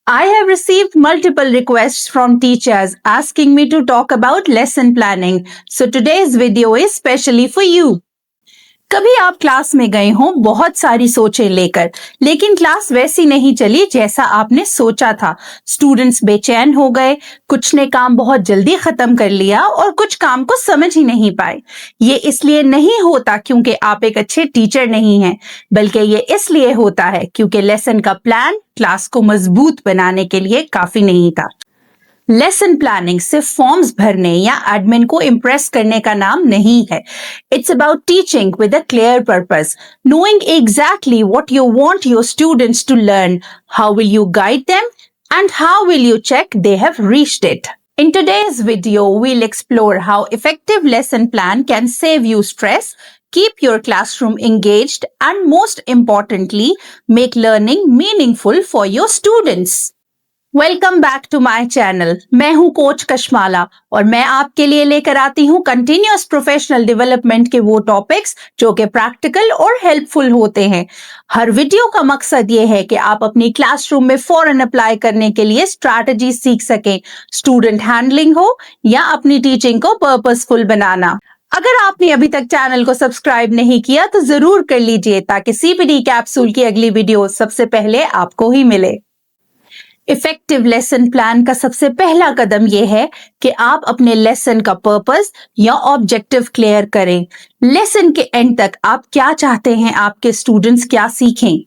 I have received multiple requests from teachers asking me to talk about lesson planning. So today's video is specially for you. कभी आप class में गए हो बहुत सारी सोचें लेकर, लेकिन क्लास वैसी नहीं चली जैसा आपने सोचा था। स्टूडेंट्स बेचैन हो गए, कुछ ने काम बहुत जल्दी खत्म कर लिया और कुछ काम को समझ ही नहीं पाए। ये इसलिए नहीं होता क्योंकि आप एक अच्छे टीचर नहीं हैं, बल्कि ये इसलिए होता है क्योंकि लेसन का प्लान क्लास को मजबूत बनाने के लिए काफी नहीं था। लेसन प्लानिंग सिर्फ फॉर्म्स भरने या एडमिन को इम्प्रेस करने का नाम नहीं है। It's about teaching with a clear purpose, knowing exactly what you want your students to learn, how will you guide them, and how will you check they have reached it. In today's video, we'll explore how effective lesson plan can save you stress, keep your classroom engaged, and most importantly, make learning meaningful for your students. Welcome back to my channel. मैं हूं coach Kashmala और मैं आपके लिए लेकर आती हूं continuous professional development के वो टॉपिक्स जो कि प्रैक्टिकल और हेल्पफुल होते हैं। हर वीडियो का मकसद ये है कि आप अपनी क्लासरूम में फौरन अप्लाई करने के लिए स्ट्रैटेजी सीख सकें, स्टूडेंट हैंडलिंग हो या अपनी टीचिंग को पर्पसफुल बनाना। अगर आपने अभी तक चैनल को सब्सक्राइब नहीं किया तो जरूर कर लीजिए ताकि सीपीडी कैप्सूल की अगली वीडियो सबसे पहले आपको ही मिले। इफेक्टिव लेसन प्लान का सबसे पहला कदम यह है कि आप अपने लेसन का पर्पस या ऑब्जेक्टिव क्लियर करें। लेसन के एंड तक आप क्या चाहते हैं आपके स्टूडेंट्स क्या सीखें।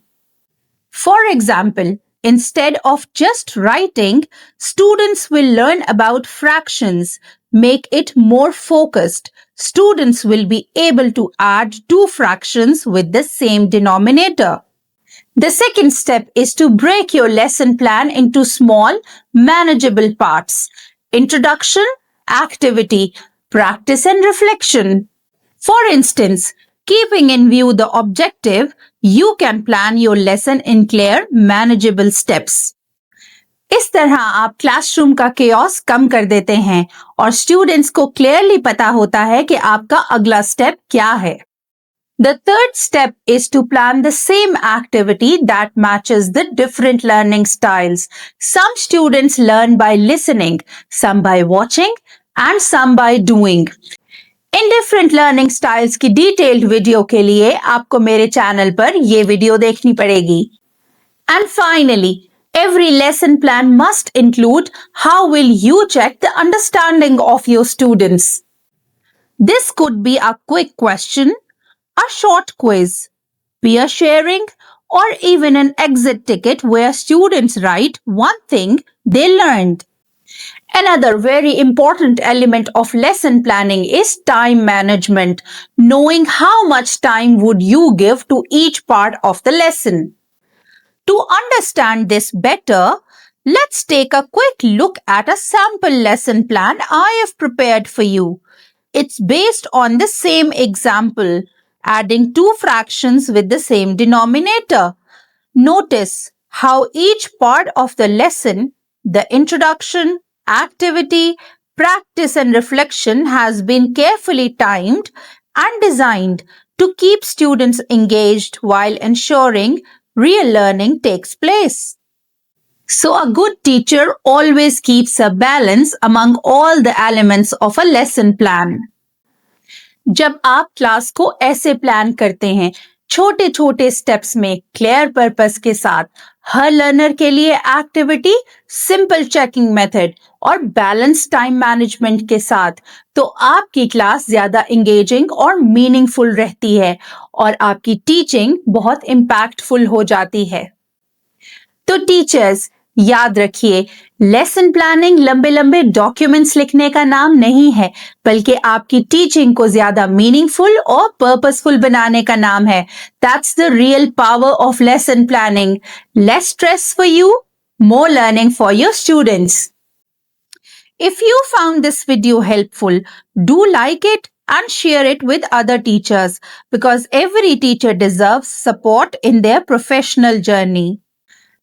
For example, instead of just writing, students will learn about fractions. Make it more focused. Students will be able to add two fractions with the same denominator. The second step is to break your lesson plan into small, manageable parts. Introduction, activity, practice and reflection. For instance, keeping in view the objective, you can plan your lesson in clear, manageable steps. इस तरह आप classroom का chaos कम कर देते हैं और students को clearly पता होता है कि आपका अगला स्टेप क्या है। The third step is to plan the same activity that matches the different learning styles. Some students learn by listening, some by watching, and some by doing. In different learning styles की detailed video के लिए आपको मेरे channel पर ये video देखनी पड़ेगी। And finally, every lesson plan must include how will you check the understanding of your students. This could be a quick question, a short quiz, peer sharing, or even an exit ticket where students write one thing they learned. Another very important element of lesson planning is time management, knowing how much time would you give to each part of the lesson. To understand this better, let's take a quick look at a sample lesson plan I have prepared for you. It's based on the same example, adding two fractions with the same denominator. Notice how each part of the lesson, the introduction, activity, practice and reflection has been carefully timed and designed to keep students engaged while ensuring real learning takes place. So a good teacher always keeps a balance among all the elements of a lesson plan. जब आप class को ऐसे plan करते हैं, छोटे छोटे steps में clear purpose के साथ, हर लर्नर के लिए एक्टिविटी, सिंपल चेकिंग मेथड और बैलेंस टाइम मैनेजमेंट के साथ, तो आपकी क्लास ज्यादा एंगेजिंग और मीनिंगफुल रहती है और आपकी टीचिंग बहुत इम्पैक्टफुल हो जाती है। तो टीचर्स याद रखिए, लेसन प्लानिंग लंबे लंबे डॉक्यूमेंट्स लिखने का नाम नहीं है, बल्कि आपकी टीचिंग को ज्यादा मीनिंगफुल और पर्पसफुल बनाने का नाम है। That's the real power of lesson planning. Less stress for you, more learning for your students. If you found this video helpful, do like it and share it with other teachers because every teacher deserves support in their professional journey.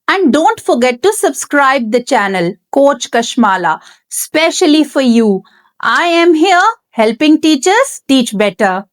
And don't forget to subscribe the channel Coach Kashmala, specially for you. I am here helping teachers teach better.